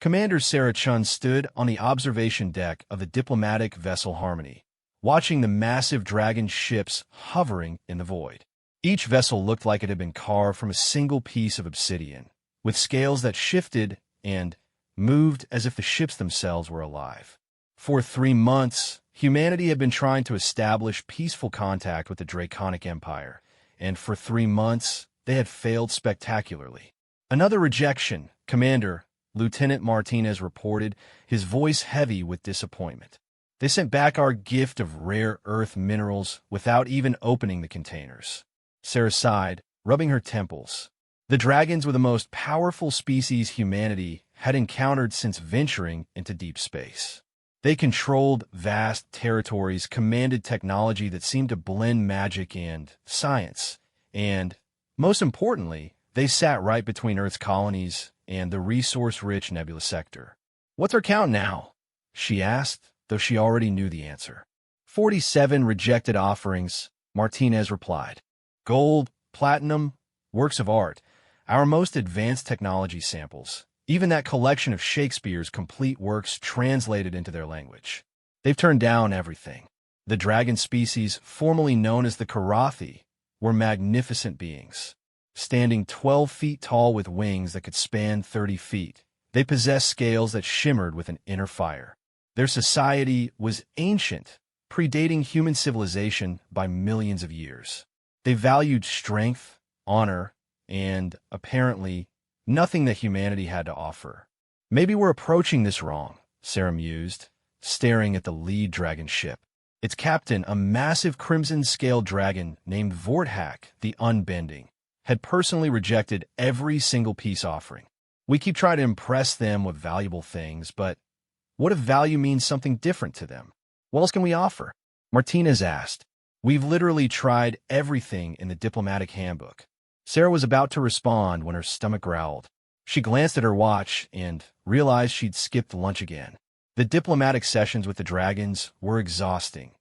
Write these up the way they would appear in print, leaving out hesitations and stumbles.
Commander Sarah Chun stood on the observation deck of the diplomatic vessel Harmony, watching the massive dragon ships hovering in the void. Each vessel looked like it had been carved from a single piece of obsidian, with scales that shifted and moved as if the ships themselves were alive. For 3 months, humanity had been trying to establish peaceful contact with the Draconic Empire, and for 3 months, they had failed spectacularly. Another rejection, Commander, Lieutenant Martinez reported, his voice heavy with disappointment. They sent back our gift of rare earth minerals without even opening the containers. Sarah sighed, rubbing her temples. The dragons were the most powerful species humanity had encountered since venturing into deep space. They controlled vast territories, commanded technology that seemed to blend magic and science, and, most importantly, they sat right between Earth's colonies and the resource-rich Nebula sector. "What's our count now?" she asked, though she already knew the answer. 47 rejected offerings, Martinez replied. Gold, platinum, works of art, our most advanced technology samples, even that collection of Shakespeare's complete works translated into their language. They've turned down everything. The dragon species, formerly known as the Karathi, were magnificent beings. Standing 12 feet tall with wings that could span 30 feet, they possessed scales that shimmered with an inner fire. Their society was ancient, predating human civilization by millions of years. They valued strength, honor, and, apparently, nothing that humanity had to offer. "Maybe we're approaching this wrong," Sarah mused, staring at the lead dragon ship. Its captain, a massive crimson-scaled dragon named Vorthak the Unbending, had personally rejected every single peace offering. "We keep trying to impress them with valuable things, but what if value means something different to them? What else can we offer?" Martinez asked. "We've literally tried everything in the diplomatic handbook." Sarah was about to respond when her stomach growled. She glanced at her watch and realized she'd skipped lunch again. The diplomatic sessions with the dragons were exhausting,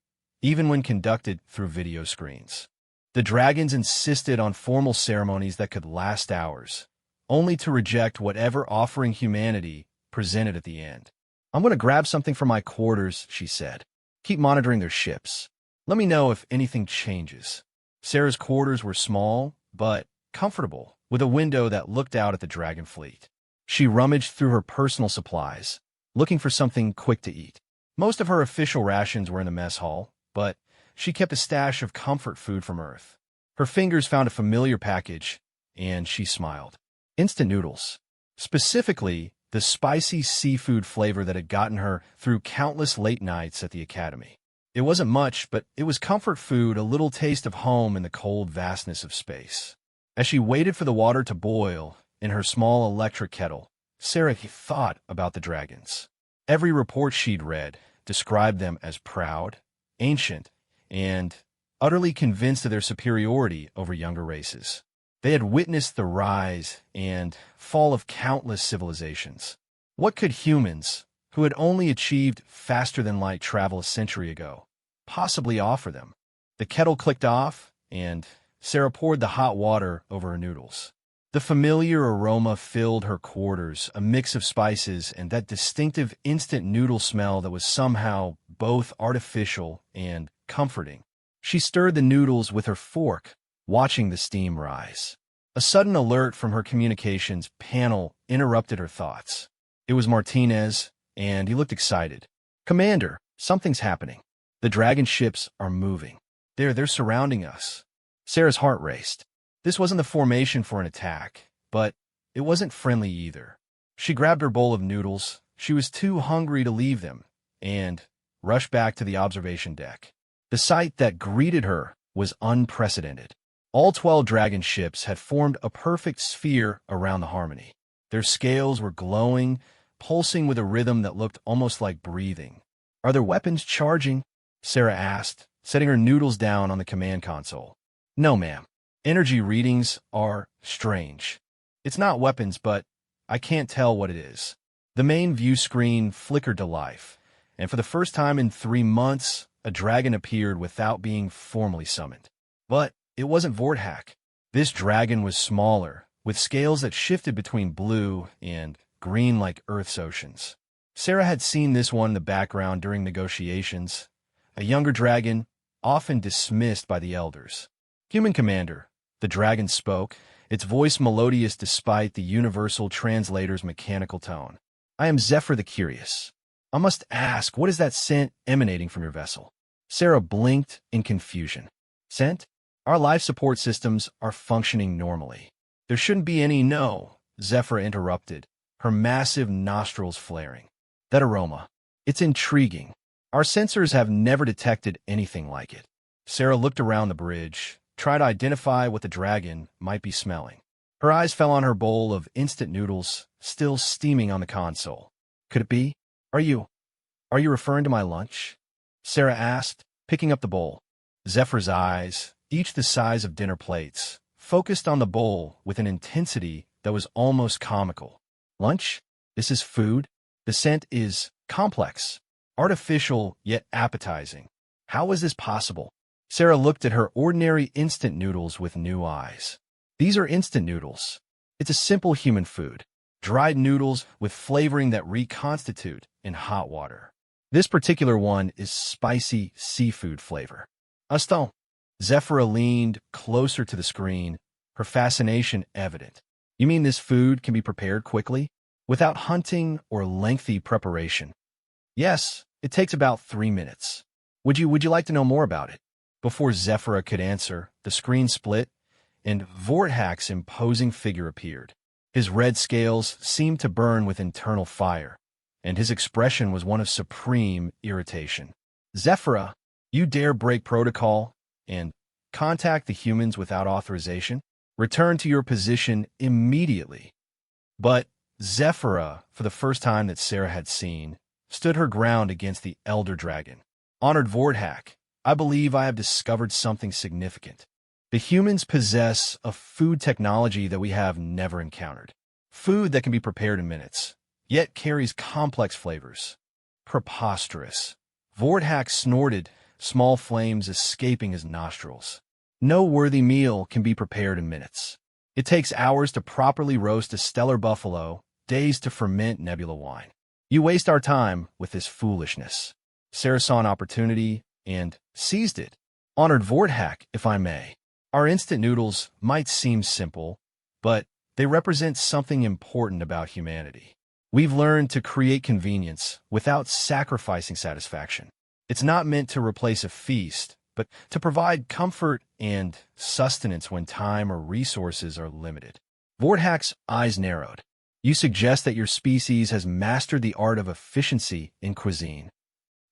even when conducted through video screens. The dragons insisted on formal ceremonies that could last hours, only to reject whatever offering humanity presented at the end. "I'm going to grab something from my quarters," she said. "Keep monitoring their ships. Let me know if anything changes." Sarah's quarters were small, but comfortable, with a window that looked out at the dragon fleet. She rummaged through her personal supplies, looking for something quick to eat. Most of her official rations were in the mess hall, but she kept a stash of comfort food from Earth. Her fingers found a familiar package, and she smiled. Instant noodles. Specifically, the spicy seafood flavor that had gotten her through countless late nights at the academy. It wasn't much, but it was comfort food, a little taste of home in the cold vastness of space. As she waited for the water to boil in her small electric kettle, Sarah thought about the dragons. Every report she'd read described them as proud, ancient, and utterly convinced of their superiority over younger races. They had witnessed the rise and fall of countless civilizations. What could humans, who had only achieved faster-than-light travel a century ago, possibly offer them? The kettle clicked off, and Sarah poured the hot water over her noodles. The familiar aroma filled her quarters, a mix of spices and that distinctive instant noodle smell that was somehow both artificial and comforting. She stirred the noodles with her fork, watching the steam rise. A sudden alert from her communications panel interrupted her thoughts. It was Martinez, and he looked excited. "Commander, something's happening. The dragon ships are moving. They're surrounding us." Sarah's heart raced. This wasn't the formation for an attack, but it wasn't friendly either. She grabbed her bowl of noodles. She was too hungry to leave them, and rushed back to the observation deck. The sight that greeted her was unprecedented. All 12 dragon ships had formed a perfect sphere around the Harmony. Their scales were glowing, pulsing with a rhythm that looked almost like breathing. "Are their weapons charging?" Sarah asked, setting her noodles down on the command console. "No, ma'am. Energy readings are strange. It's not weapons, but I can't tell what it is." The main view screen flickered to life, and for the first time in 3 months, a dragon appeared without being formally summoned. But it wasn't Vorthak. This dragon was smaller, with scales that shifted between blue and green like Earth's oceans. Sarah had seen this one in the background during negotiations, a younger dragon, often dismissed by the elders. Human commander, the dragon spoke, its voice melodious despite the universal translator's mechanical tone. I am Zephyr the Curious. I must ask, what is that scent emanating from your vessel? Sarah blinked in confusion. Scent? Our life support systems are functioning normally. There shouldn't be any. No, Zephyr interrupted, her massive nostrils flaring. That aroma. It's intriguing. Our sensors have never detected anything like it. Sarah looked around the bridge, tried to identify what the dragon might be smelling. Her eyes fell on her bowl of instant noodles, still steaming on the console. Could it be? Are you referring to my lunch? Sarah asked, picking up the bowl. Zephyr's eyes, each the size of dinner plates, focused on the bowl with an intensity that was almost comical. Lunch? This is food? The scent is complex, artificial yet appetizing. How is this possible? Sarah looked at her ordinary instant noodles with new eyes. These are instant noodles. It's a simple human food. Dried noodles with flavoring that reconstitute in hot water. This particular one is spicy seafood flavor. Aston. Zephyra leaned closer to the screen, her fascination evident. You mean this food can be prepared quickly? Without hunting or lengthy preparation? Yes, it takes about 3 minutes. Would you like to know more about it? Before Zephyra could answer, the screen split, and Vorthak's imposing figure appeared. His red scales seemed to burn with internal fire, and his expression was one of supreme irritation. Zephyra, you dare break protocol and contact the humans without authorization? Return to your position immediately. But Zephyra, for the first time that Sarah had seen, stood her ground against the elder dragon. Honored Vorthak, I believe I have discovered something significant. The humans possess a food technology that we have never encountered. Food that can be prepared in minutes, yet carries complex flavors. Preposterous. Vorthak snorted, small flames escaping his nostrils. No worthy meal can be prepared in minutes. It takes hours to properly roast a stellar buffalo, days to ferment nebula wine. You waste our time with this foolishness. Sarah saw an opportunity and seized it. Honored Vorthak, if I may. Our instant noodles might seem simple, but they represent something important about humanity. We've learned to create convenience without sacrificing satisfaction. It's not meant to replace a feast, but to provide comfort and sustenance when time or resources are limited. Vorthak's eyes narrowed. You suggest that your species has mastered the art of efficiency in cuisine.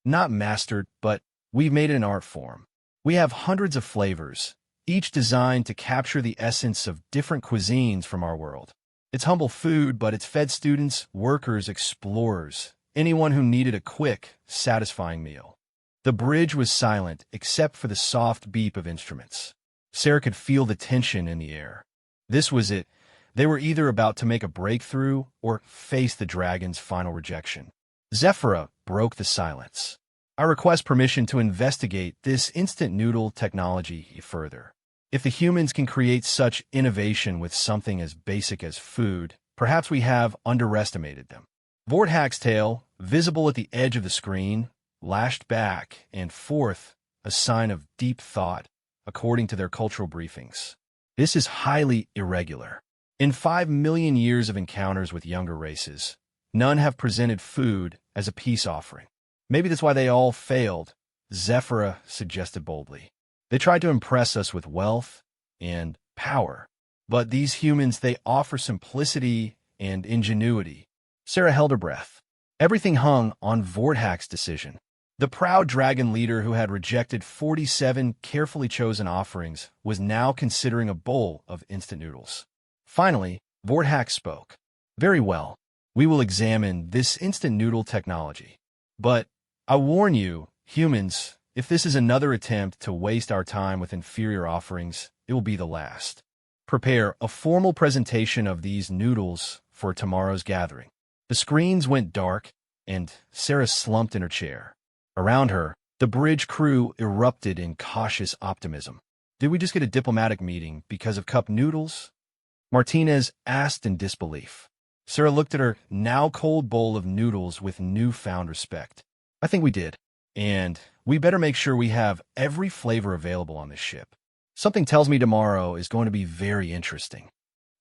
Not mastered, but we've made it an art form. We have hundreds of flavors, each designed to capture the essence of different cuisines from our world. It's humble food, but it's fed students, workers, explorers, anyone who needed a quick, satisfying meal. The bridge was silent except for the soft beep of instruments. Sarah could feel the tension in the air. This was it. They were either about to make a breakthrough or face the dragon's final rejection. Zephyra broke the silence. I request permission to investigate this instant noodle technology further. If the humans can create such innovation with something as basic as food, perhaps we have underestimated them. Vorthak's tail, visible at the edge of the screen, lashed back and forth, a sign of deep thought, according to their cultural briefings. This is highly irregular. In 5 million years of encounters with younger races, none have presented food as a peace offering. Maybe that's why they all failed, Zephyra suggested boldly. They tried to impress us with wealth and power. But these humans, they offer simplicity and ingenuity. Sarah held her breath. Everything hung on Vorthak's decision. The proud dragon leader who had rejected 47 carefully chosen offerings was now considering a bowl of instant noodles. Finally, Vorthak spoke. Very well, we will examine this instant noodle technology. But I warn you, humans, if this is another attempt to waste our time with inferior offerings, it will be the last. Prepare a formal presentation of these noodles for tomorrow's gathering. The screens went dark, and Sarah slumped in her chair. Around her, the bridge crew erupted in cautious optimism. Did we just get a diplomatic meeting because of cup noodles? Martinez asked in disbelief. Sarah looked at her now cold bowl of noodles with newfound respect. I think we did. And we better make sure we have every flavor available on this ship. Something tells me tomorrow is going to be very interesting.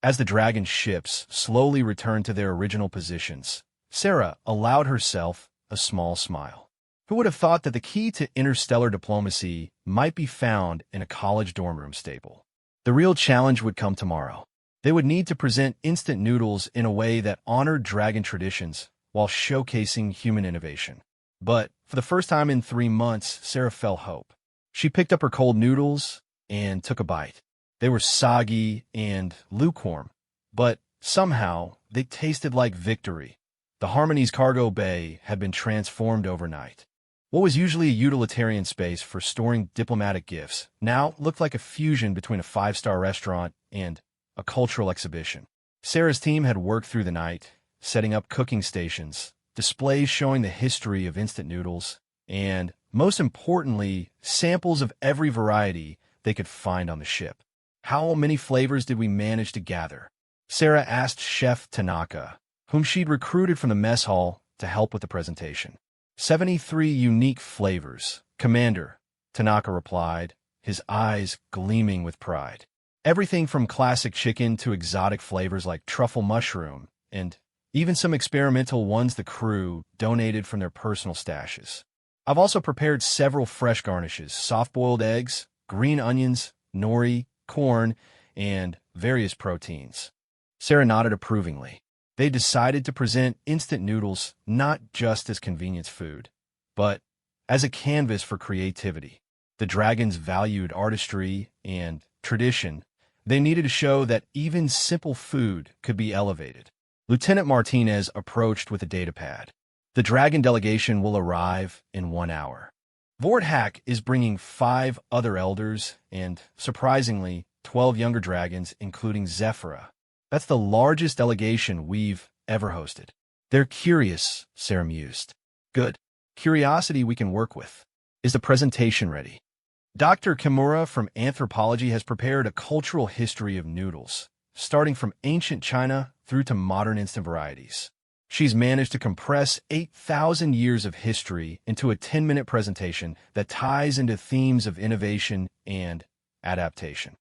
As the dragon ships slowly returned to their original positions, Sarah allowed herself a small smile. Who would have thought that the key to interstellar diplomacy might be found in a college dorm room staple? The real challenge would come tomorrow. They would need to present instant noodles in a way that honored dragon traditions while showcasing human innovation. But for the first time in 3 months, Sarah felt hope. She picked up her cold noodles and took a bite. They were soggy and lukewarm, but somehow they tasted like victory. The Harmony's cargo bay had been transformed overnight. What was usually a utilitarian space for storing diplomatic gifts now looked like a fusion between a 5-star restaurant and a cultural exhibition. Sarah's team had worked through the night, setting up cooking stations, displays showing the history of instant noodles, and, most importantly, samples of every variety they could find on the ship. How many flavors did we manage to gather? Sarah asked Chef Tanaka, whom she'd recruited from the mess hall to help with the presentation. 73 unique flavors, Commander, Tanaka replied, his eyes gleaming with pride. Everything from classic chicken to exotic flavors like truffle mushroom, and even some experimental ones the crew donated from their personal stashes. I've also prepared several fresh garnishes, soft-boiled eggs, green onions, nori, corn, and various proteins. Sarah nodded approvingly. They decided to present instant noodles not just as convenience food, but as a canvas for creativity. The dragons valued artistry and tradition. They needed to show that even simple food could be elevated. Lieutenant Martinez approached with a datapad. The dragon delegation will arrive in 1 hour. Vorthak is bringing 5 other elders and, surprisingly, 12 younger dragons, including Zephyra. That's the largest delegation we've ever hosted. They're curious, Sarah mused. Good. Curiosity we can work with. Is the presentation ready? Dr. Kimura from Anthropology has prepared a cultural history of noodles, starting from ancient China through to modern instant varieties. She's managed to compress 8,000 years of history into a 10-minute presentation that ties into themes of innovation and adaptation.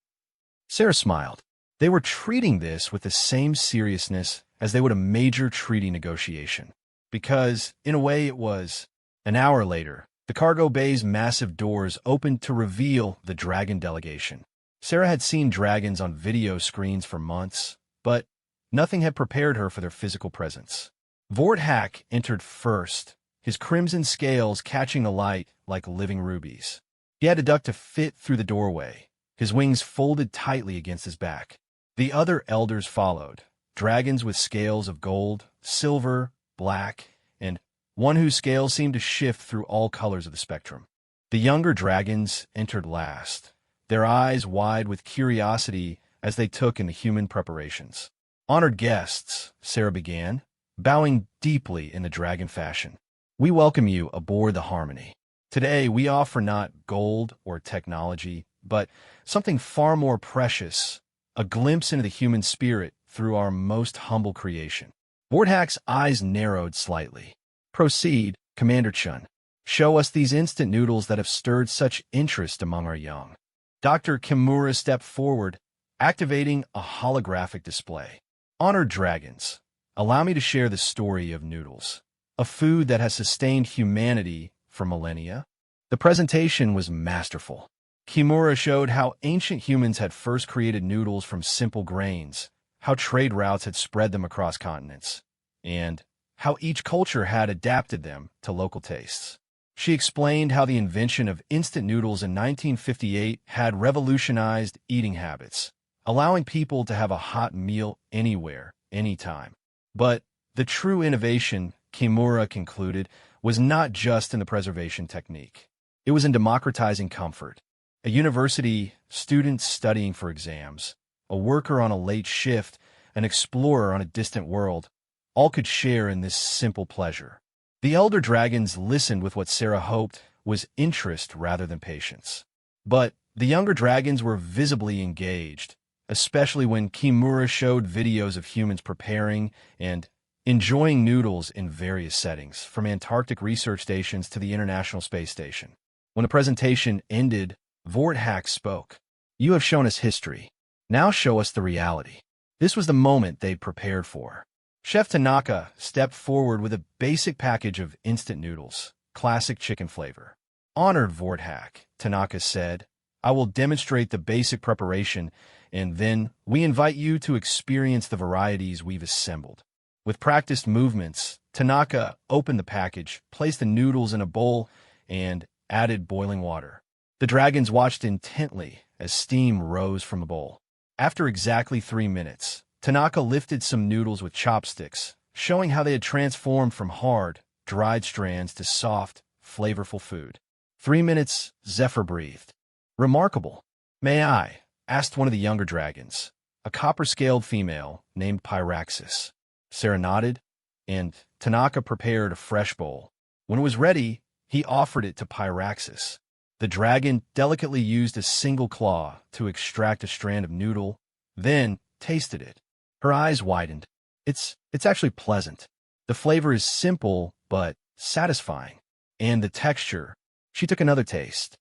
Sarah smiled. They were treating this with the same seriousness as they would a major treaty negotiation. Because, in a way, it was. An hour later, the cargo bay's massive doors opened to reveal the dragon delegation. Sarah had seen dragons on video screens for months, but nothing had prepared her for their physical presence. Vorthak entered first, his crimson scales catching the light like living rubies. He had to duck to fit through the doorway, his wings folded tightly against his back. The other elders followed, dragons with scales of gold, silver, black, and one whose scales seemed to shift through all colors of the spectrum. The younger dragons entered last, their eyes wide with curiosity as they took in the human preparations. Honored guests, Sarah began, bowing deeply in the dragon fashion. We welcome you aboard the Harmony. Today, we offer not gold or technology, but something far more precious, a glimpse into the human spirit through our most humble creation. Vorthak's eyes narrowed slightly. Proceed, Commander Chun. Show us these instant noodles that have stirred such interest among our young. Dr. Kimura stepped forward, activating a holographic display. Honored dragons, allow me to share the story of noodles, a food that has sustained humanity for millennia. The presentation was masterful. Kimura showed how ancient humans had first created noodles from simple grains, how trade routes had spread them across continents, and how each culture had adapted them to local tastes. She explained how the invention of instant noodles in 1958 had revolutionized eating habits, allowing people to have a hot meal anywhere, anytime. But the true innovation, Kimura concluded, was not just in the preservation technique. It was in democratizing comfort. A university student studying for exams, a worker on a late shift, an explorer on a distant world, all could share in this simple pleasure. The elder dragons listened with what Sarah hoped was interest rather than patience. But the younger dragons were visibly engaged, especially when Kimura showed videos of humans preparing and enjoying noodles in various settings, from Antarctic research stations to the International Space Station. When the presentation ended, Vorthak spoke. "You have shown us history. Now show us the reality." This was the moment they'd prepared for. Chef Tanaka stepped forward with a basic package of instant noodles, classic chicken flavor. "Honored Vorthak," Tanaka said, "I will demonstrate the basic preparation, and then we invite you to experience the varieties we've assembled." With practiced movements, Tanaka opened the package, placed the noodles in a bowl, and added boiling water. The dragons watched intently as steam rose from the bowl. After exactly 3 minutes, Tanaka lifted some noodles with chopsticks, showing how they had transformed from hard, dried strands to soft, flavorful food. 3 minutes, Zephyr breathed. "Remarkable." "May I?" asked one of the younger dragons, a copper-scaled female named Pyraxis. Sarah nodded, and Tanaka prepared a fresh bowl. When it was ready, he offered it to Pyraxis. The dragon delicately used a single claw to extract a strand of noodle, then tasted it. Her eyes widened. It's actually pleasant. The flavor is simple but satisfying. And the texture." She took another taste.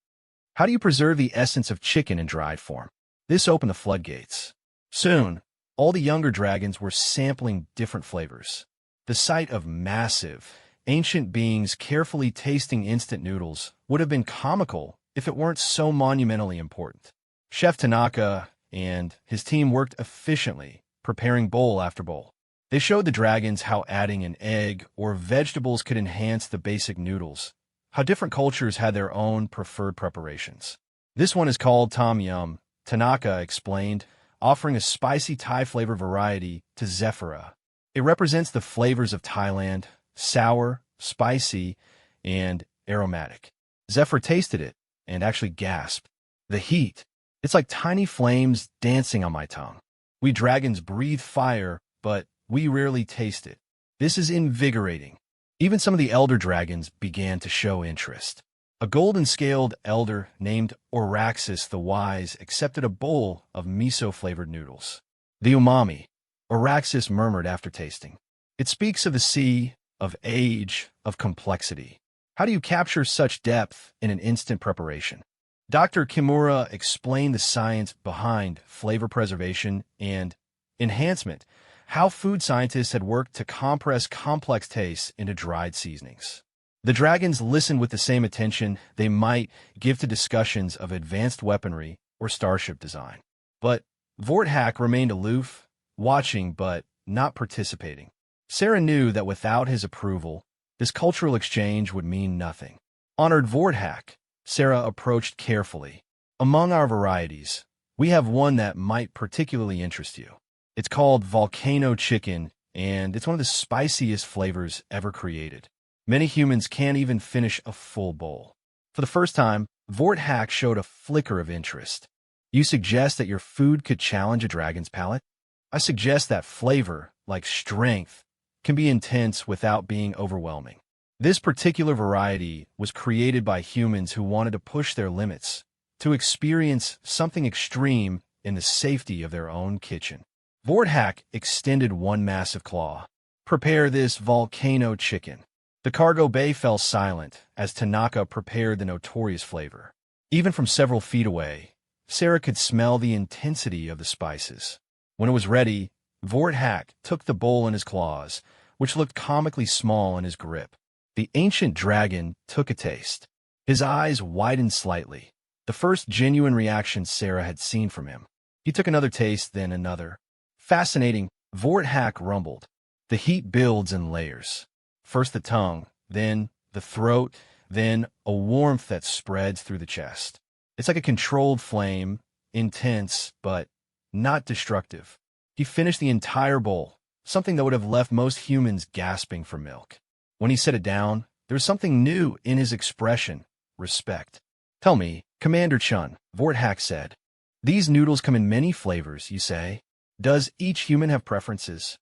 "How do you preserve the essence of chicken in dried form?" This opened the floodgates. Soon, all the younger dragons were sampling different flavors. The sight of massive, ancient beings carefully tasting instant noodles would have been comical if it weren't so monumentally important. Chef Tanaka and his team worked efficiently, preparing bowl after bowl. They showed the dragons how adding an egg or vegetables could enhance the basic noodles, how different cultures had their own preferred preparations. "This one is called Tom Yum," Tanaka explained, offering a spicy Thai flavor variety to Zephyra. It represents the flavors of Thailand: sour, spicy, and aromatic. Zephyr tasted it and actually gasped. "The heat. It's like tiny flames dancing on my tongue. We dragons breathe fire, but we rarely taste it. This is invigorating." Even some of the elder dragons began to show interest. A golden-scaled elder named Oraxis the Wise accepted a bowl of miso-flavored noodles. "The umami," Oraxis murmured after tasting. "It speaks of the sea, of age, of complexity. How do you capture such depth in an instant preparation?" Dr. Kimura explained the science behind flavor preservation and enhancement, how food scientists had worked to compress complex tastes into dried seasonings. The dragons listened with the same attention they might give to discussions of advanced weaponry or starship design. But Vorthak remained aloof, watching but not participating. Sarah knew that without his approval, this cultural exchange would mean nothing. "Honored Vorthak," Sarah approached carefully. "Among our varieties, we have one that might particularly interest you. It's called volcano chicken, and it's one of the spiciest flavors ever created. Many humans can't even finish a full bowl." For the first time, Vorthak showed a flicker of interest. "You suggest that your food could challenge a dragon's palate?" "I suggest that flavor, like strength, can be intense without being overwhelming. This particular variety was created by humans who wanted to push their limits, to experience something extreme in the safety of their own kitchen." Vorthak extended one massive claw. "Prepare this volcano chicken." The cargo bay fell silent as Tanaka prepared the notorious flavor. Even from several feet away, Sarah could smell the intensity of the spices. When it was ready, Vorthak took the bowl in his claws, which looked comically small in his grip. The ancient dragon took a taste. His eyes widened slightly, the first genuine reaction Sarah had seen from him. He took another taste, then another. "Fascinating," Vorthak rumbled. "The heat builds in layers. First the tongue, then the throat, then a warmth that spreads through the chest. It's like a controlled flame, intense, but not destructive." He finished the entire bowl, something that would have left most humans gasping for milk. When he set it down, there was something new in his expression: respect. "Tell me, Commander Chun," Vorthak said, "these noodles come in many flavors, you say. Does each human have preferences?"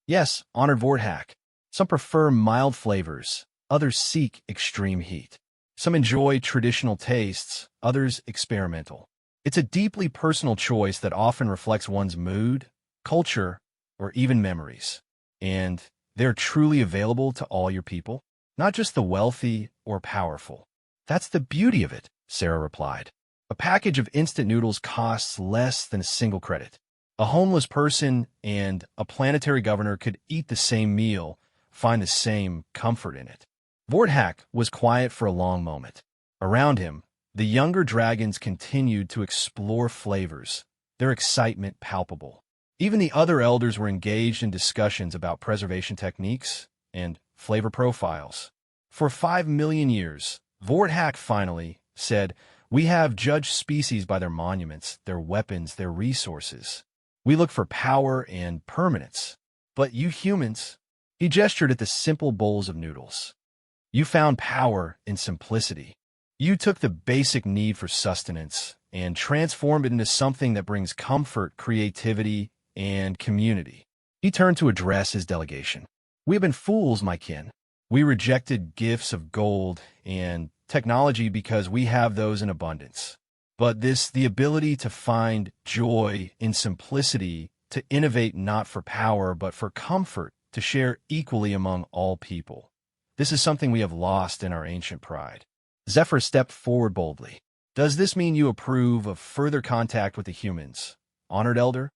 "Yes, honored Vorthak. Some prefer mild flavors, others seek extreme heat. Some enjoy traditional tastes, others experimental. It's a deeply personal choice that often reflects one's mood, culture, or even memories. And they're truly available to all your people, not just the wealthy or powerful. That's the beauty of it, Sarah replied. A package of instant noodles costs less than a single credit. A homeless person and a planetary governor could eat the same meal, find the same comfort in it. Vorthak was quiet for a long moment. Around him, the younger dragons continued to explore flavors, their excitement palpable. Even the other elders were engaged in discussions about preservation techniques and flavor profiles. For 5 million years, Vorthak finally said, "We have judged species by their monuments, their weapons, their resources. We look for power and permanence. But you humans," he gestured at the simple bowls of noodles. "You found power in simplicity. You took the basic need for sustenance and transformed it into something that brings comfort, creativity, and community." He turned to address his delegation. "We have been fools, my kin. We rejected gifts of gold and technology because we have those in abundance. But the ability to find joy in simplicity, to innovate not for power but for comfort, to share equally among all people. This is something we have lost in our ancient pride." Zephyr stepped forward boldly. "Does this mean you approve of further contact with the humans, honored elder?"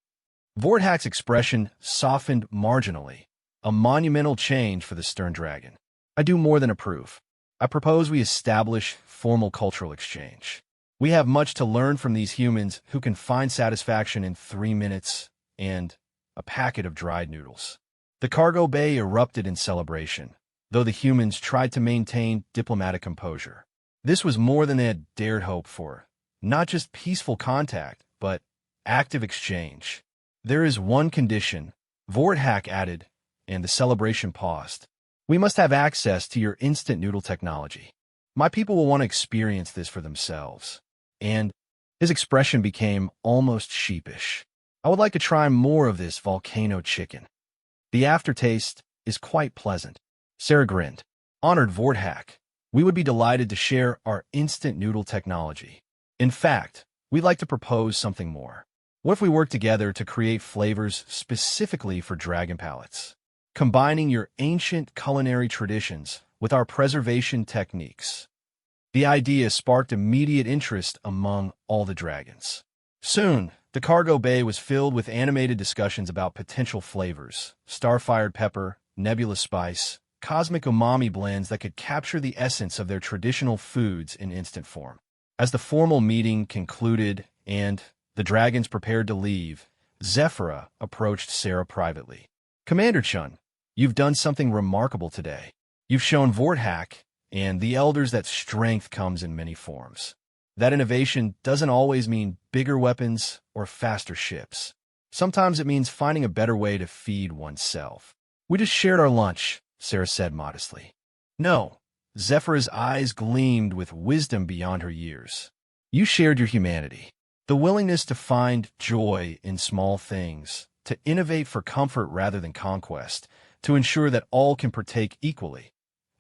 Vorthak's expression softened marginally, a monumental change for the stern dragon. "I do more than approve. I propose we establish formal cultural exchange. We have much to learn from these humans who can find satisfaction in 3 minutes and a packet of dried noodles." The cargo bay erupted in celebration, though the humans tried to maintain diplomatic composure. This was more than they had dared hope for. Not just peaceful contact, but active exchange. "There is one condition," Vorthak added, and the celebration paused. "We must have access to your instant noodle technology. My people will want to experience this for themselves." And his expression became almost sheepish. "I would like to try more of this volcano chicken. The aftertaste is quite pleasant." Sarah grinned. "Honored Vorthak, we would be delighted to share our instant noodle technology. In fact, we'd like to propose something more. What if we work together to create flavors specifically for dragon palates, combining your ancient culinary traditions with our preservation techniques?" The idea sparked immediate interest among all the dragons. Soon, the cargo bay was filled with animated discussions about potential flavors: star-fired pepper, nebula spice, cosmic umami blends that could capture the essence of their traditional foods in instant form. As the formal meeting concluded and the dragons prepared to leave, Zephyra approached Sarah privately. "Commander Chun, you've done something remarkable today. You've shown Vorthak and the elders that strength comes in many forms. That innovation doesn't always mean bigger weapons or faster ships. Sometimes it means finding a better way to feed oneself." "We just shared our lunch," Sarah said modestly. "No." Zephyra's eyes gleamed with wisdom beyond her years. "You shared your humanity. The willingness to find joy in small things, to innovate for comfort rather than conquest, to ensure that all can partake equally.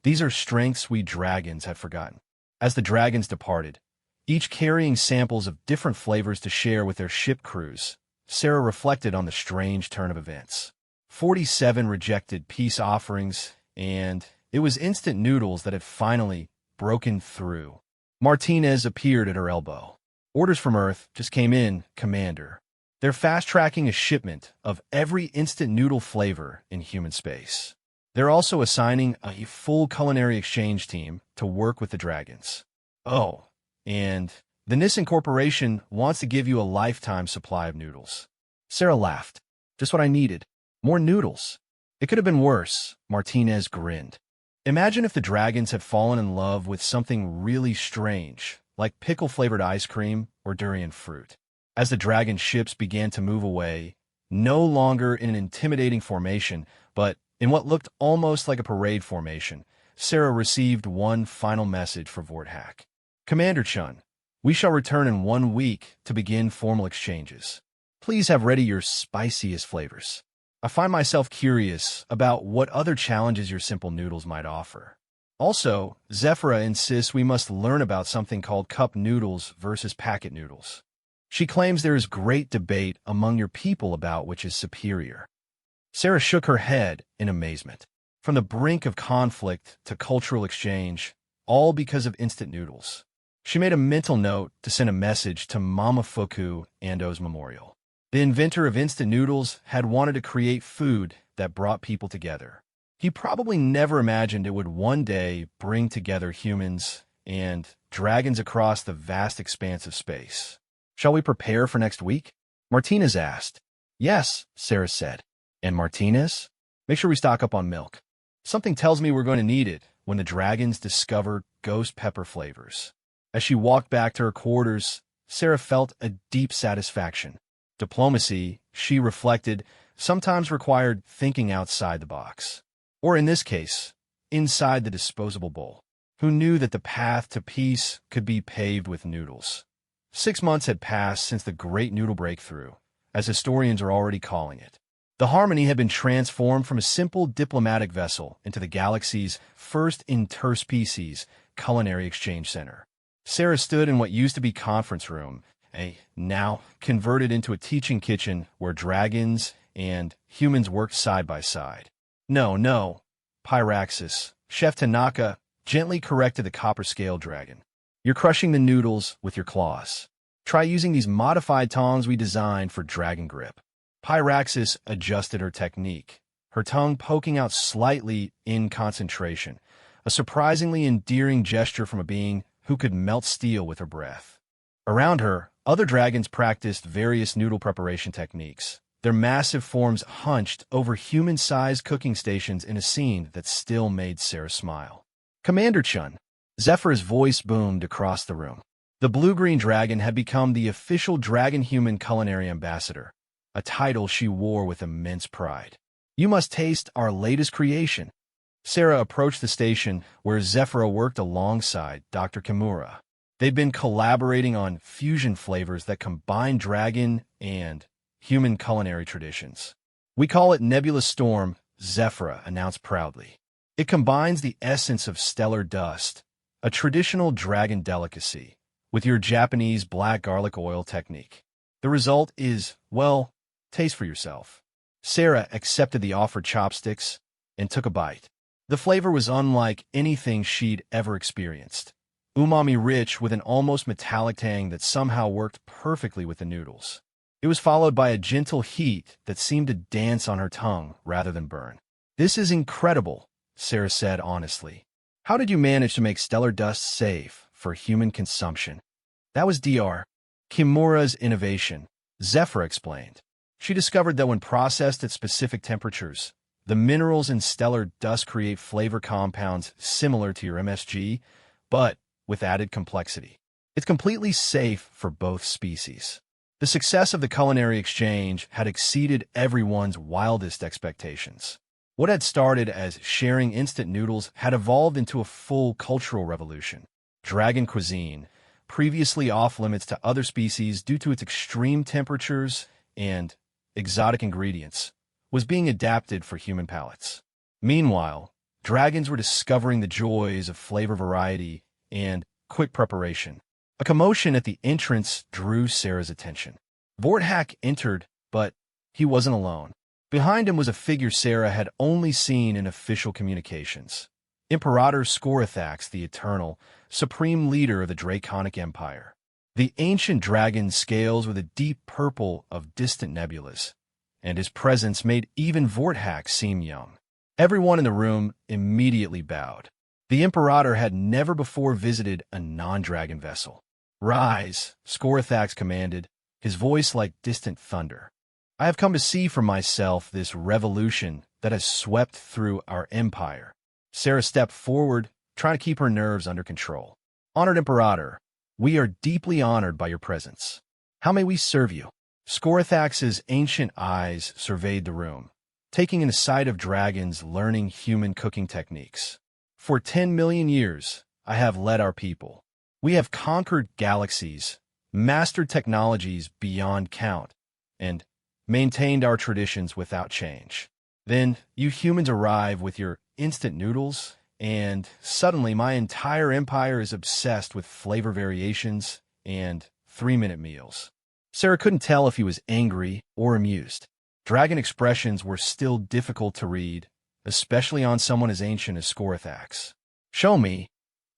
These are strengths we dragons had forgotten." As the dragons departed, each carrying samples of different flavors to share with their ship crews, Sarah reflected on the strange turn of events. 47 rejected peace offerings, and it was instant noodles that had finally broken through. Martinez appeared at her elbow. "Orders from Earth just came in, Commander. They're fast-tracking a shipment of every instant noodle flavor in human space. They're also assigning a full culinary exchange team to work with the dragons. Oh, and the Nissan Corporation wants to give you a lifetime supply of noodles." Sarah laughed. "Just what I needed. More noodles." "It could have been worse," Martinez grinned. "Imagine if the dragons had fallen in love with something really strange, like pickle-flavored ice cream or durian fruit." As the dragon ships began to move away, no longer in an intimidating formation, but in what looked almost like a parade formation, Sarah received one final message for Vorthak. "Commander Chun, we shall return in 1 week to begin formal exchanges. Please have ready your spiciest flavors. I find myself curious about what other challenges your simple noodles might offer. Also, Zephyra insists we must learn about something called cup noodles versus packet noodles. She claims there is great debate among your people about which is superior. Sarah shook her head in amazement. From the brink of conflict to cultural exchange, all because of instant noodles. She made a mental note to send a message to Momofuku Ando's memorial. The inventor of instant noodles had wanted to create food that brought people together. He probably never imagined it would one day bring together humans and dragons across the vast expanse of space. Shall we prepare for next week? Martinez asked. Yes, Sarah said. And Martinez? Make sure we stock up on milk. Something tells me we're going to need it when the dragons discover ghost pepper flavors. As she walked back to her quarters, Sarah felt a deep satisfaction. Diplomacy, she reflected, sometimes required thinking outside the box. Or in this case, inside the disposable bowl. Who knew that the path to peace could be paved with noodles? 6 months had passed since the Great Noodle Breakthrough, as historians are already calling it. The Harmony had been transformed from a simple diplomatic vessel into the galaxy's first interspecies culinary exchange center. Sarah stood in what used to be conference room, now converted into a teaching kitchen where dragons and humans worked side by side. No, Pyraxis, Chef Tanaka gently corrected the copper-scaled dragon. You're crushing the noodles with your claws. Try using these modified tongs we designed for dragon grip. Pyraxis adjusted her technique, her tongue poking out slightly in concentration, a surprisingly endearing gesture from a being who could melt steel with her breath. Around her, other dragons practiced various noodle preparation techniques, their massive forms hunched over human-sized cooking stations in a scene that still made Sarah smile. Commander Chun. Zephyr's voice boomed across the room. The blue-green dragon had become the official dragon-human culinary ambassador, a title she wore with immense pride. You must taste our latest creation. Sarah approached the station where Zephyr worked alongside Dr. Kimura. They'd been collaborating on fusion flavors that combine dragon and human culinary traditions. We call it Nebulous Storm, Zephyr announced proudly. It combines the essence of stellar dust, a traditional dragon delicacy, with your Japanese black garlic oil technique. The result is, well, taste for yourself. Sarah accepted the offered chopsticks and took a bite. The flavor was unlike anything she'd ever experienced. Umami-rich with an almost metallic tang that somehow worked perfectly with the noodles. It was followed by a gentle heat that seemed to dance on her tongue rather than burn. This is incredible, Sarah said honestly. How did you manage to make stellar dust safe for human consumption? That was Dr. Kimura's innovation, Zephyr explained. She discovered that when processed at specific temperatures, the minerals in stellar dust create flavor compounds similar to your MSG, but with added complexity. It's completely safe for both species. The success of the culinary exchange had exceeded everyone's wildest expectations. What had started as sharing instant noodles had evolved into a full cultural revolution. Dragon cuisine, previously off-limits to other species due to its extreme temperatures and exotic ingredients, was being adapted for human palates. Meanwhile, dragons were discovering the joys of flavor variety and quick preparation. A commotion at the entrance drew Sarah's attention. Vorthak entered, but he wasn't alone. Behind him was a figure Sarah had only seen in official communications. Imperator Scorithax, the Eternal, supreme leader of the Draconic Empire. The ancient dragon scales with a deep purple of distant nebulas, and his presence made even Vorthak seem young. Everyone in the room immediately bowed. The Imperator had never before visited a non-dragon vessel. Rise, Scorithax commanded, his voice like distant thunder. I have come to see for myself this revolution that has swept through our empire. Sarah stepped forward, trying to keep her nerves under control. Honored Imperator, we are deeply honored by your presence. How may we serve you? Scorithax's ancient eyes surveyed the room, taking in a sight of dragons learning human cooking techniques. For 10 million years, I have led our people. We have conquered galaxies, mastered technologies beyond count, and maintained our traditions without change. Then you humans arrive with your instant noodles, and suddenly my entire empire is obsessed with flavor variations and 3-minute meals. Sarah couldn't tell if he was angry or amused. Dragon expressions were still difficult to read, especially on someone as ancient as Scorathax. "Show me,"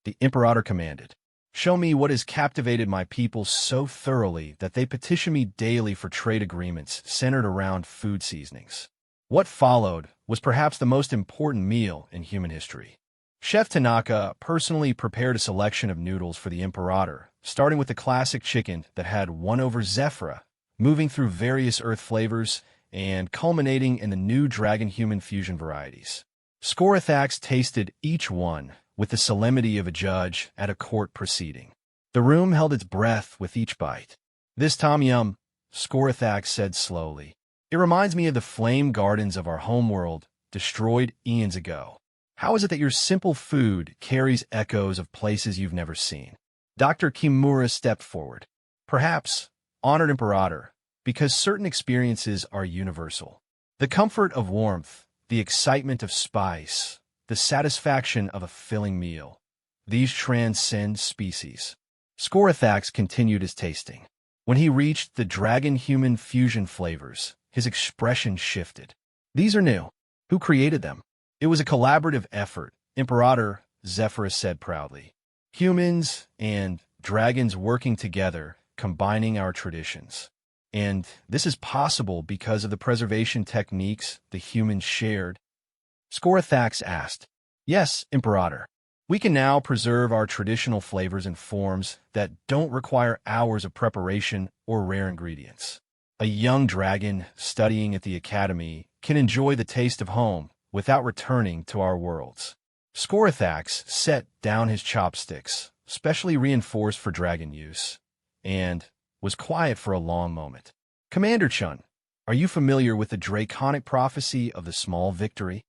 the Imperator commanded. "Show me what has captivated my people so thoroughly that they petition me daily for trade agreements centered around food seasonings." What followed was perhaps the most important meal in human history. Chef Tanaka personally prepared a selection of noodles for the Imperator, starting with the classic chicken that had won over Zephyra, moving through various earth flavors, and culminating in the new dragon-human fusion varieties. Scorathax tasted each one with the solemnity of a judge at a court proceeding. The room held its breath with each bite. "This tom yum," Scorathax said slowly. "It reminds me of the flame gardens of our homeworld, destroyed eons ago. How is it that your simple food carries echoes of places you've never seen?" Dr. Kimura stepped forward. "Perhaps, honored Imperator, because certain experiences are universal. The comfort of warmth, the excitement of spice, the satisfaction of a filling meal. These transcend species." Scorathax continued his tasting. When he reached the dragon-human fusion flavors, his expression shifted. "These are new. Who created them?" "It was a collaborative effort," Imperator, Zephyr said proudly. "Humans and dragons working together, combining our traditions. And this is possible because of the preservation techniques the humans shared." Scorathax asked. "Yes, Imperator. We can now preserve our traditional flavors in forms that don't require hours of preparation or rare ingredients. A young dragon studying at the academy can enjoy the taste of home without returning to our worlds." Scorathax set down his chopsticks, specially reinforced for dragon use, and was quiet for a long moment. "Commander Chun, are you familiar with the draconic prophecy of the small victory?"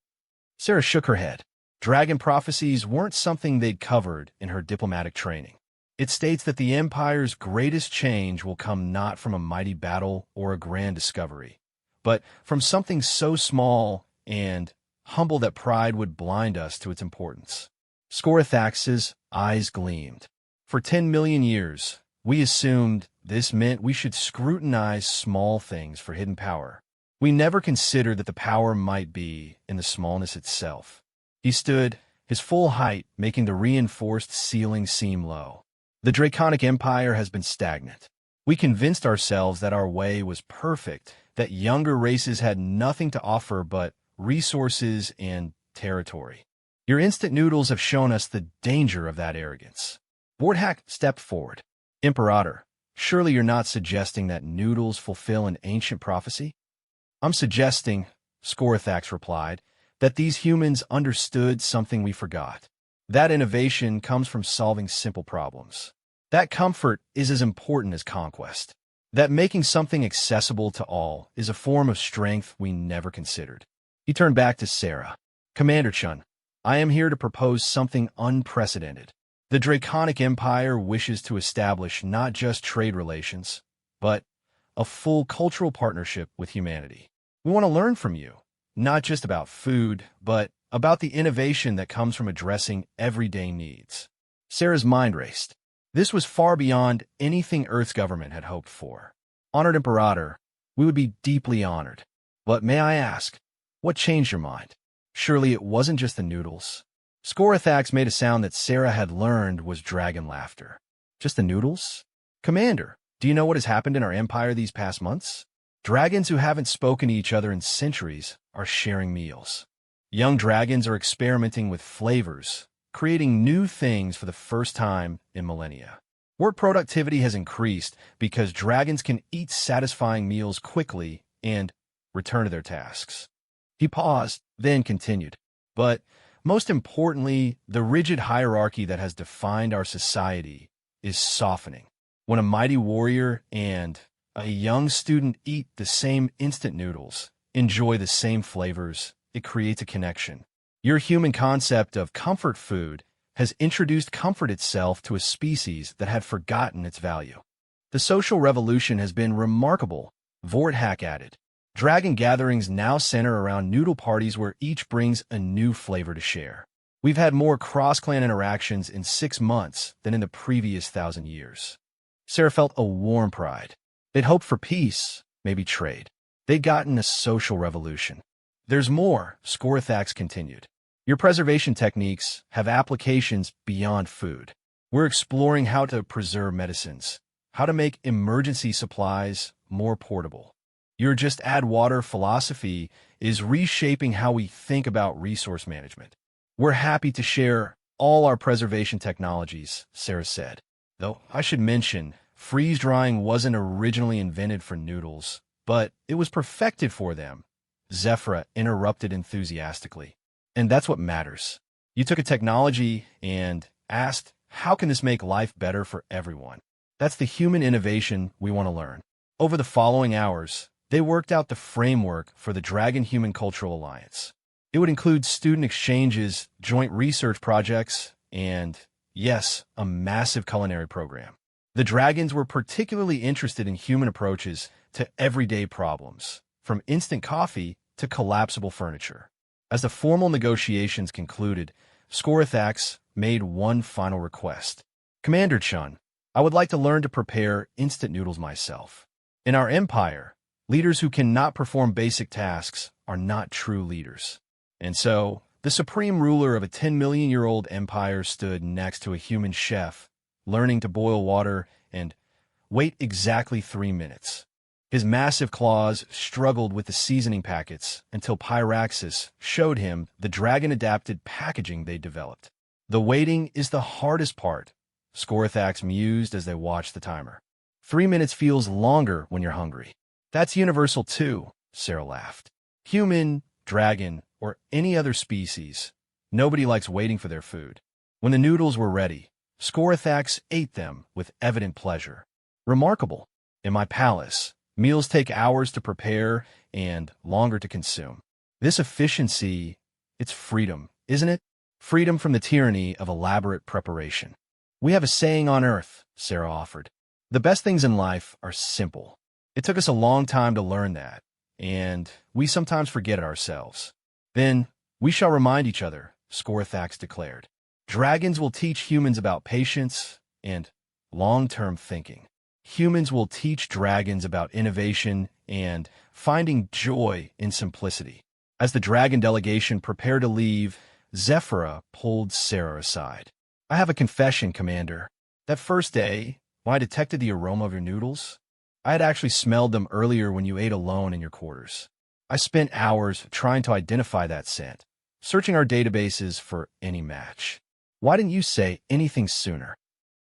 Sarah shook her head. Dragon prophecies weren't something they'd covered in her diplomatic training. It states that the Empire's greatest change will come not from a mighty battle or a grand discovery, but from something so small and humble that pride would blind us to its importance. Scorathax's eyes gleamed. "For 10 million years, we assumed this meant we should scrutinize small things for hidden power. We never considered that the power might be in the smallness itself." He stood, his full height making the reinforced ceiling seem low. "The Draconic Empire has been stagnant. We convinced ourselves that our way was perfect, that younger races had nothing to offer but resources and territory. Your instant noodles have shown us the danger of that arrogance." Vorthak stepped forward. "Imperator, surely you're not suggesting that noodles fulfill an ancient prophecy?" "I'm suggesting," Scorathax replied, "that these humans understood something we forgot. That innovation comes from solving simple problems. That comfort is as important as conquest. That making something accessible to all is a form of strength we never considered." He turned back to Sarah. "Commander Chun, I am here to propose something unprecedented. The Draconic Empire wishes to establish not just trade relations, but a full cultural partnership with humanity. We want to learn from you, not just about food, but about the innovation that comes from addressing everyday needs." Sarah's mind raced. This was far beyond anything Earth's government had hoped for. "Honored Imperator, we would be deeply honored. But may I ask, what changed your mind? Surely it wasn't just the noodles." Scorathax made a sound that Sarah had learned was dragon laughter. "Just the noodles? Commander, do you know what has happened in our empire these past months? Dragons who haven't spoken to each other in centuries are sharing meals. Young dragons are experimenting with flavors, creating new things for the first time in millennia. Work productivity has increased because dragons can eat satisfying meals quickly and return to their tasks." He paused, then continued. "But most importantly, the rigid hierarchy that has defined our society is softening. When a mighty warrior and a young student eat the same instant noodles, enjoy the same flavors, it creates a connection. Your human concept of comfort food has introduced comfort itself to a species that had forgotten its value. The social revolution has been remarkable," Vorthak added. "Dragon gatherings now center around noodle parties where each brings a new flavor to share. We've had more cross-clan interactions in 6 months than in the previous 1,000 years." Sarah felt a warm pride. They'd hoped for peace, maybe trade. They'd gotten a social revolution. There's more, Scorithax continued. Your preservation techniques have applications beyond food. We're exploring how to preserve medicines, how to make emergency supplies more portable. Your just add water philosophy is reshaping how we think about resource management. We're happy to share all our preservation technologies, Sarah said. Though I should mention, freeze drying wasn't originally invented for noodles, but it was perfected for them. Zephyra interrupted enthusiastically. And that's what matters. You took a technology and asked, how can this make life better for everyone? That's the human innovation we want to learn. Over the following hours, they worked out the framework for the Dragon Human Cultural Alliance. It would include student exchanges, joint research projects, and, yes, a massive culinary program. The dragons were particularly interested in human approaches to everyday problems, from instant coffee to collapsible furniture. As the formal negotiations concluded, Scorithax made one final request. Commander Chun, I would like to learn to prepare instant noodles myself. In our empire, leaders who cannot perform basic tasks are not true leaders. And so, the supreme ruler of a 10-million-year-old empire stood next to a human chef, learning to boil water and wait exactly 3 minutes. His massive claws struggled with the seasoning packets until Pyraxis showed him the dragon-adapted packaging they developed. The waiting is the hardest part, Scorithax mused as they watched the timer. 3 minutes feels longer when you're hungry. That's universal too, Sarah laughed. Human, dragon, or any other species, nobody likes waiting for their food. When the noodles were ready, Scorithax ate them with evident pleasure. Remarkable. In my palace, meals take hours to prepare and longer to consume. This efficiency, it's freedom, isn't it? Freedom from the tyranny of elaborate preparation. We have a saying on Earth, Sarah offered. The best things in life are simple. It took us a long time to learn that, and we sometimes forget it ourselves. Then, we shall remind each other, Scorithax declared. Dragons will teach humans about patience and long-term thinking. Humans will teach dragons about innovation and finding joy in simplicity. As the dragon delegation prepared to leave, Zephyra pulled Sarah aside. I have a confession, Commander. That first day, when I detected the aroma of your noodles, I had actually smelled them earlier when you ate alone in your quarters. I spent hours trying to identify that scent, searching our databases for any match. Why didn't you say anything sooner?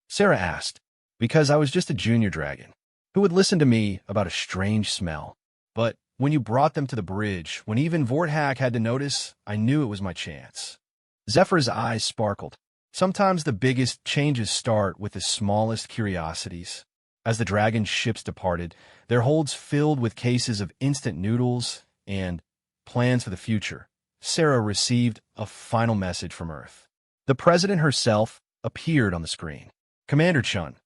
Sarah asked. Because I was just a junior dragon. Who would listen to me about a strange smell? But when you brought them to the bridge, when even Vorthak had to notice, I knew it was my chance. Zephyr's eyes sparkled. Sometimes the biggest changes start with the smallest curiosities. As the dragon ships departed, their holds filled with cases of instant noodles and plans for the future, Sarah received a final message from Earth. The president herself appeared on the screen. Commander Chun,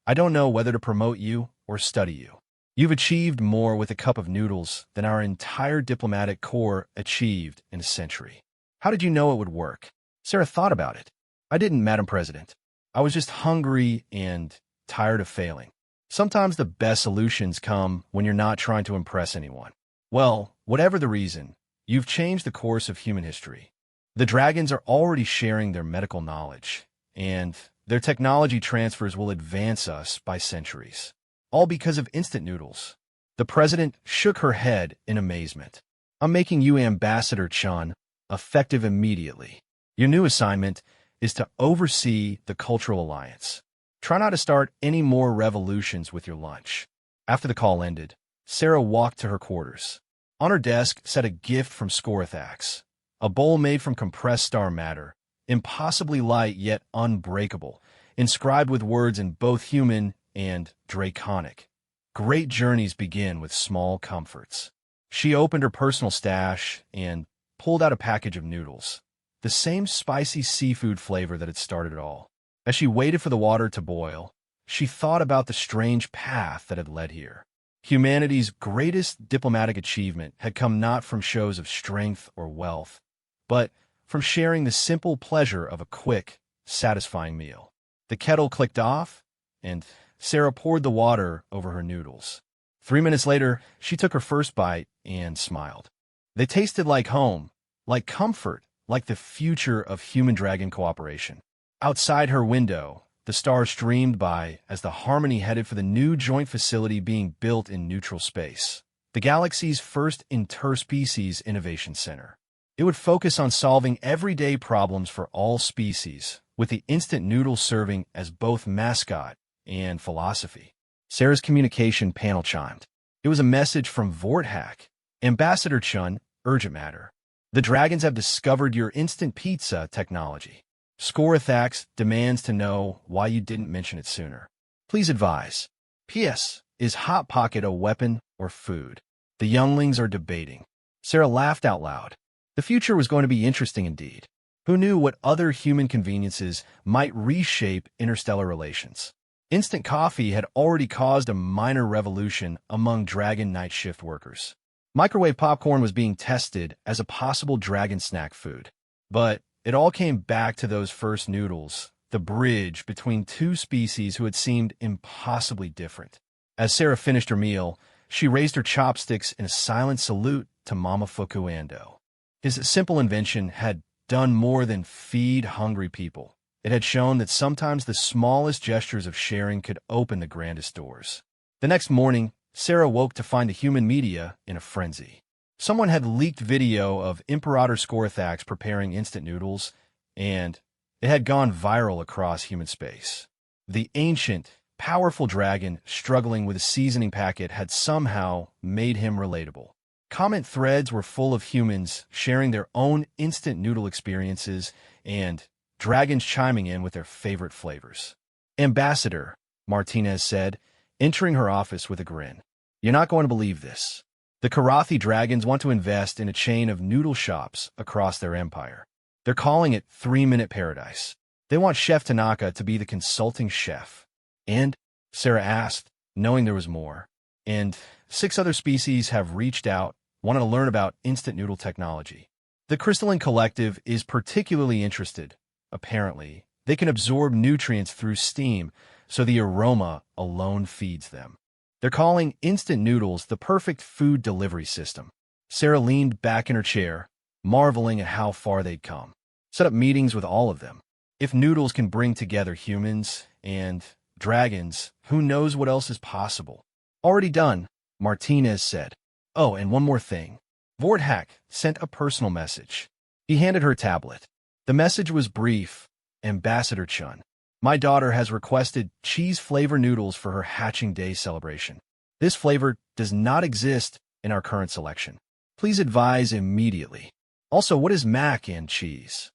I don't know whether to promote you or study you. You've achieved more with a cup of noodles than our entire diplomatic corps achieved in a century. How did you know it would work? Sarah thought about it. I didn't, Madam President. I was just hungry and tired of failing. Sometimes the best solutions come when you're not trying to impress anyone. Well, whatever the reason, you've changed the course of human history. The dragons are already sharing their medical knowledge, and their technology transfers will advance us by centuries. All because of instant noodles. The president shook her head in amazement. I'm making you Ambassador Chun, effective immediately. Your new assignment is to oversee the Cultural Alliance. Try not to start any more revolutions with your lunch. After the call ended, Sarah walked to her quarters. On her desk sat a gift from Scorithax, a bowl made from compressed star matter, impossibly light yet unbreakable, inscribed with words in both human and draconic. Great journeys begin with small comforts. She opened her personal stash and pulled out a package of noodles, the same spicy seafood flavor that had started it all. As she waited for the water to boil, she thought about the strange path that had led here. Humanity's greatest diplomatic achievement had come not from shows of strength or wealth, but from sharing the simple pleasure of a quick, satisfying meal. The kettle clicked off, and Sarah poured the water over her noodles. 3 minutes later, she took her first bite and smiled. They tasted like home, like comfort, like the future of human-dragon cooperation. Outside her window, the stars streamed by as the Harmony headed for the new joint facility being built in neutral space, the galaxy's first interspecies innovation center. It would focus on solving everyday problems for all species, with the instant noodle serving as both mascot and philosophy. Sarah's communication panel chimed. It was a message from Vorthak. Ambassador Chun, urgent matter. The dragons have discovered your instant pizza technology. Scorithax demands to know why you didn't mention it sooner. Please advise. P.S. Is Hot Pocket a weapon or food? The younglings are debating. Sarah laughed out loud. The future was going to be interesting indeed. Who knew what other human conveniences might reshape interstellar relations? Instant coffee had already caused a minor revolution among Dragon night shift workers. Microwave popcorn was being tested as a possible dragon snack food. But it all came back to those first noodles, the bridge between two species who had seemed impossibly different. As Sarah finished her meal, she raised her chopsticks in a silent salute to Mama Fukuando. His simple invention had done more than feed hungry people. It had shown that sometimes the smallest gestures of sharing could open the grandest doors. The next morning, Sarah woke to find the human media in a frenzy. Someone had leaked video of Imperator Scorithax preparing instant noodles, and it had gone viral across human space. The ancient, powerful dragon struggling with a seasoning packet had somehow made him relatable. Comment threads were full of humans sharing their own instant noodle experiences and dragons chiming in with their favorite flavors. Ambassador, Martinez said, entering her office with a grin. You're not going to believe this. The Karathi dragons want to invest in a chain of noodle shops across their empire. They're calling it 3-Minute Paradise. They want Chef Tanaka to be the consulting chef. And, Sarah asked, knowing there was more. And 6 other species have reached out, wanting to learn about instant noodle technology. The Crystalline Collective is particularly interested. Apparently, they can absorb nutrients through steam, so the aroma alone feeds them. They're calling instant noodles the perfect food delivery system. Sarah leaned back in her chair, marveling at how far they'd come. Set up meetings with all of them. If noodles can bring together humans and dragons, who knows what else is possible? Already done, Martinez said. Oh, and one more thing. Vorthak sent a personal message. He handed her a tablet. The message was brief. Ambassador Chun. My daughter has requested cheese-flavored noodles for her hatching day celebration. This flavor does not exist in our current selection. Please advise immediately. Also, what is mac and cheese?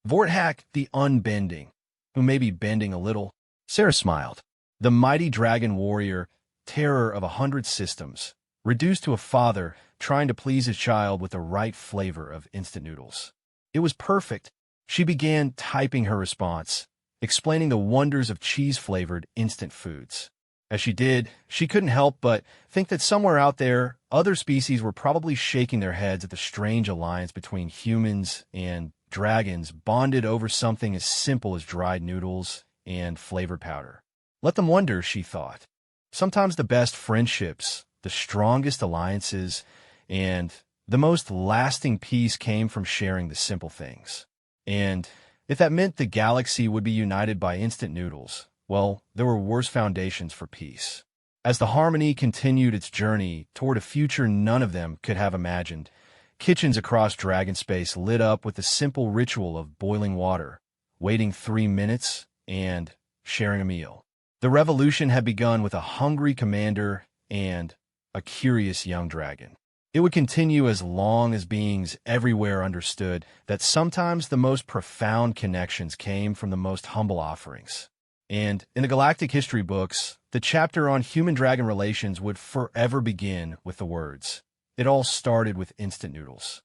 Vorthak the Unbending, who may be bending a little. Sarah smiled. The mighty dragon warrior, terror of 100 systems, reduced to a father trying to please his child with the right flavor of instant noodles. It was perfect. She began typing her response, explaining the wonders of cheese-flavored instant foods. As she did, she couldn't help but think that somewhere out there, other species were probably shaking their heads at the strange alliance between humans and dragons bonded over something as simple as dried noodles and flavored powder. Let them wonder, she thought. Sometimes the best friendships, the strongest alliances, and the most lasting peace came from sharing the simple things. And if that meant the galaxy would be united by instant noodles, well, there were worse foundations for peace. As the Harmony continued its journey toward a future none of them could have imagined, kitchens across dragon space lit up with the simple ritual of boiling water, waiting 3 minutes, and sharing a meal. The revolution had begun with a hungry commander and a curious young dragon. It would continue as long as beings everywhere understood that sometimes the most profound connections came from the most humble offerings. And in the galactic history books, the chapter on human-dragon relations would forever begin with the words, "It all started with instant noodles."